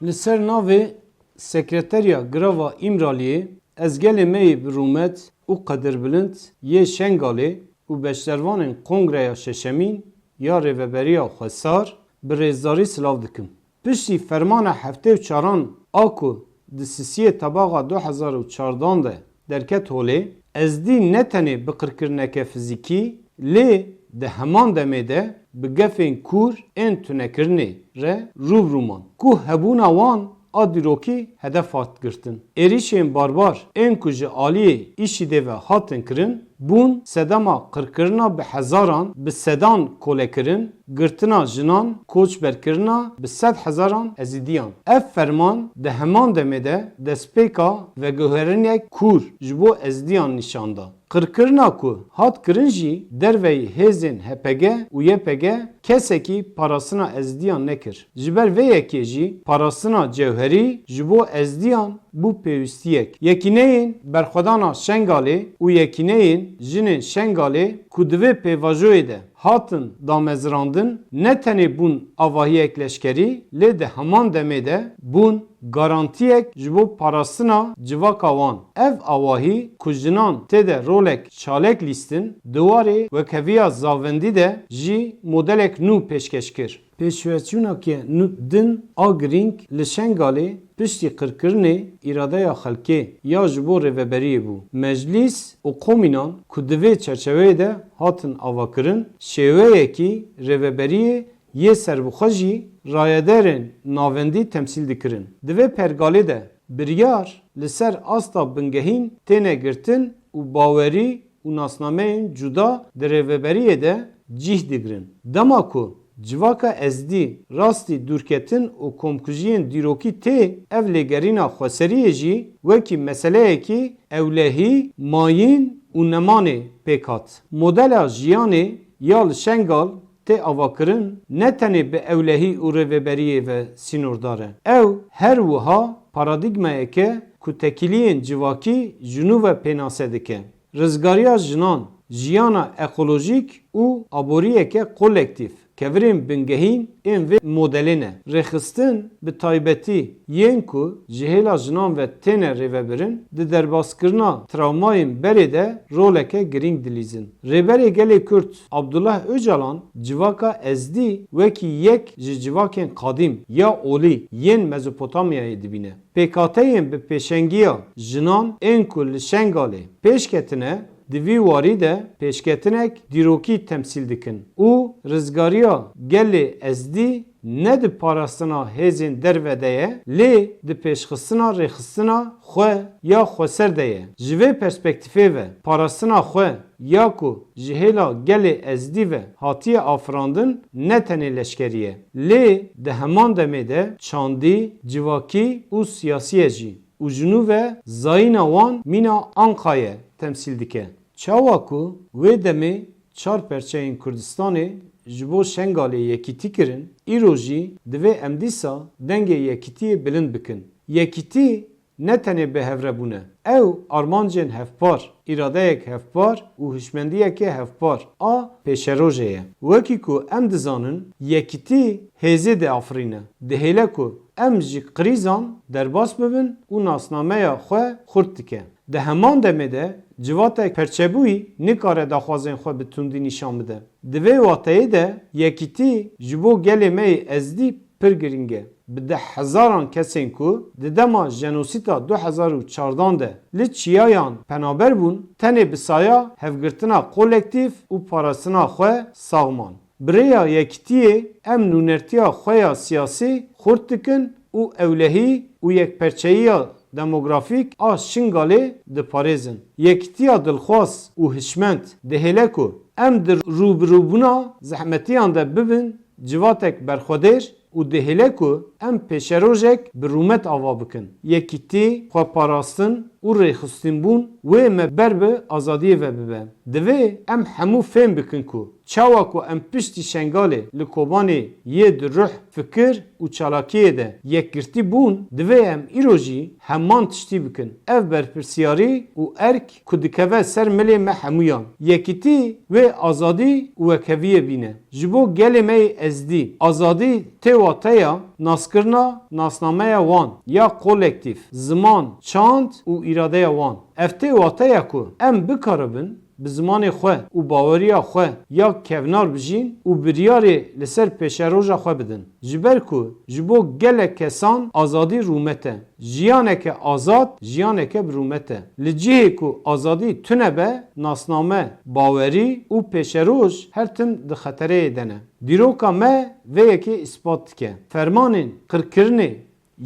Li ser navê Sekreteriya Grava İmraliyê ez gelê me yê bi rûmet û qedirbilind yê Şengalê û beşdervanên Kongreya Şeşemîn ya Rêveberiya Xwesar bi rêzdarî silav dikim. Piştî fermana heftê û çaran a ku di sisiyê tebaxa 2014 de derket holê, ez dî ne tenê bi qirkirineke fizîkî lê di heman demê de bi gefên kûr ên tunekirinê re rûbirûman ku hebûna wan a dîrokî hedef hat girtin. Êrişên barbar ên ku ji aliyê îşîdê ve hatin kirin, bûn sedema qirkirina bi hezaran bi sedan kolekirin, girtina jinan koçberkirina bi sed hezaran ezîdiyan. Ev ferman di heman demê de destpêka veguherinek kûr ji bo ezdiyan nîşanda. Qirkirina ku hat kirin jî derveyî hêzên HPG û YPG kesekî parasına ezdiyan nekir. Ji ber vê yekê jî parasına cewherî ji bo ezdiyan bû pêwîstiyek. Yekîneyên berxwedana Şengalê û yekîneyên jinên Şengalê ku divê pêvajoyê de hatin damezrandin ne tenê bûn avahiyek leşkerî lê di heman demê de bûn garantiyek ji bo parasına civaka wan. Ev awahî ku jinan têde rolek çalek lîstin diwarê wekheviya zavendî de jî modelek nû pêşkeş kir. Pêşveçûneke nû din a girîng li Şengalê piştî qirkirinê îradeya xelkê ya ji bo rêveberiyê bû. Meclîs û komînan ku divê çerçeveyê de hatin avakirin, şêweyekî rêveberiyê yê serbixwe jî rayedarên navendî temsîl dikirin. Divê pergalê de biryar li ser asta bingehîn têne girtin û bawerî û nasnameyên cuda di rêveberiyê de cih digirin. Dema ku civaka ezdî rastî dûrketin û komkujiyên dîrokî tê ev lêgerîna xweseriyê jî wekî meseleyekî ewlehî, mayîn û nemanê pêk hat. Modela jiyanê ya li Şengal tê avakirin ne tenê bi ewlehî û rêveberiyê ve sînordar e. Ew her wiha paradigmayeke ku tekiliyên civakî ji nû ve pênase dike. Rizgariya jinan, jiyana ekolojîk û aboriyeke kolektif. Kevirên bingehîn ên vê modelê ne. Rêxistin bi taybetî yên ku ji hêla jinan ve têne rêvebirin di derbaskirina travmayên berê de roleke girîng dilîzin. Rêberê gelê Kurd Abdullah Öcalan civaka ezdî wekî yek ji civakên qadîm ya olî yên Mezopotamyayê dibîne. PKK'yên bi pêşengiya jinan ên ku li Şengalê pêşketine di vî warî de pêşketinek dîrokî temsîl dikin û rizgariya gelê ezdî ne di parastina hêzên derve de ye lê di pêşxistina rêxistina xwe ya xweser de ye. Ji vê perspektîfê ve parastina xwe ya ku ji hêla gelê ezdî ve hatiye afirandin ne tenê leşkerî ye lê di heman demê de çandî, civakî û siyasî jî û ji nû ve zayîna wan mîna Anqayê temsîl dike. Çawa ku wê demê çar perçeyên Kurdistanê ji bo Şengalê yekîtî kirin, îro jî divê em dîsa dengê yekîtiyê bilind bikin. Yekîtî ne tenê bihevrebûne. Ew armancên hevpar, îradeyek hevpar û hişmendiyekê hevpar a pêşerojê ye. Wekî ku em dizanin yekîtî hêzê de afirîne. Dihêle ku em ji qrîzan derbas bibin û nasnameya xwe xurt dike. Di heman demê de civatek perçebûyî nikare daxwazên xwe bi tundî nîşan bide. Di vê wateyê de yekîtî ji bo gelê me yê ezdî pir giring e. Bi de hezaran kesên ku di dema jenosîta 2014 de li çiyayan penaber bûn tenê bi saya hevgirtina kolektif û parasına xwe saxman. Birêya yekîtiyê em nûnertiya xwe ya siyasî xurt dikin û ewlehî û yekperçeyiya demografik a Şingalê diparêzin. Yekîtiya dilxwaz û hişment dihêle ku em di rûbirûbûna zehmetiyan de bibin civatek berxwedêr û dihêle ku em pêşerojek bi rûmet ava bikin. Yekîtî, xweparastin û rêxistinbûn wê me ber bi azadiyê ve bibe. Divê em hemû fêm bikin ku çawa ku em piştî şengalê li kobanê yê di ruh, fikir û çalakiyê de yekgirtî bûn, divê em îro jî heman tiştî bikin. Ev berpirsiyarî û erk ku dikeve ser milê me hemûyan. Yekîtî wê azadî û wekeviyê bîne. Ji bo gelê me yê ezdî, azadî tê wateya naskirina nasnameya wan ya kolektif, ziman, çand û îradeya wan. Ev tê wateya ku em bikaribin bi zimanê xwe û baweriya xwe ya kevnar bijîn û biryarê li ser pêşeroja xwe bidin. Ji ber ku ji bo gelek kesan azadî rûmet e. Jiyaneke azad, jiyaneke bi rûmet e. Li cihê ku azadî tune be, nasname, bawerî û pêşeroj her tim di xetereyê de ne. Dîroka me vê yekê îspat dike. Fermanên qirkirinê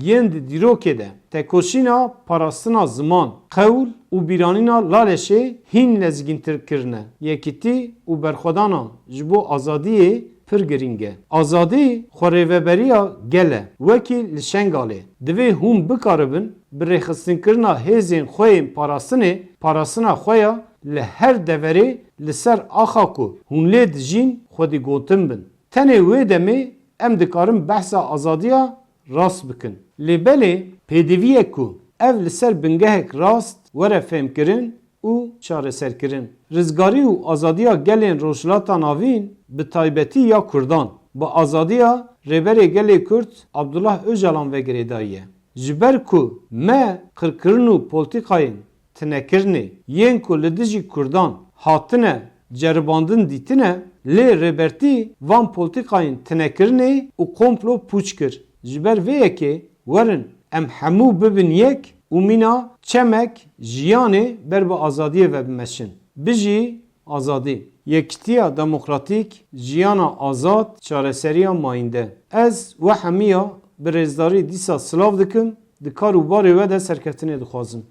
yên di dîrokê de tekoşîna parastina ziman, qewl û bîranîna lalêşê hîn lezgîntir kirine. Yekîtî û berxwedanan ji bo azadiyê pir giring e. Azadî xwerêveberiya gel e. Wekî li Şengalê. Divê hûn bikaribin bi rêxistintkirina hêzên xwe yên parastina xwe ya li her deverê li ser axa ku hûn lê dijîn xwedî gotin bin. Tenê wê demê em dikarin behsa azadiya rast bikin. Lêbelê pêdiviyek ku ev li ser bingehek rast were fêmkirin û çareserkirin. Rizgarî û azadiya gelên rojhilata navîn bi taybetî ya Kurdan bi azadiya rêberê gelê Kurd Abdullah Öcalan vegirê daye. Ji ber ku me qirkirin û polîtikayên tinekirinê yên ku li dijî Kurdan hatine ceribandin dîtine lê rêbertî van polîtikayên tinekirinê û komplo pûç kir. Ji ber vê yekê werin em hemû bibin yek û mîna çemek jiyanê ber bi azadiyê ve bimeşin. Bijî azadî. Yekîtiya demokratîk, jiyana azad, çareseriya mayînde. Ez we hemiya bi rêzdarî dîsa silav dikim, di kar û barê we de serkeftinê dixwazim.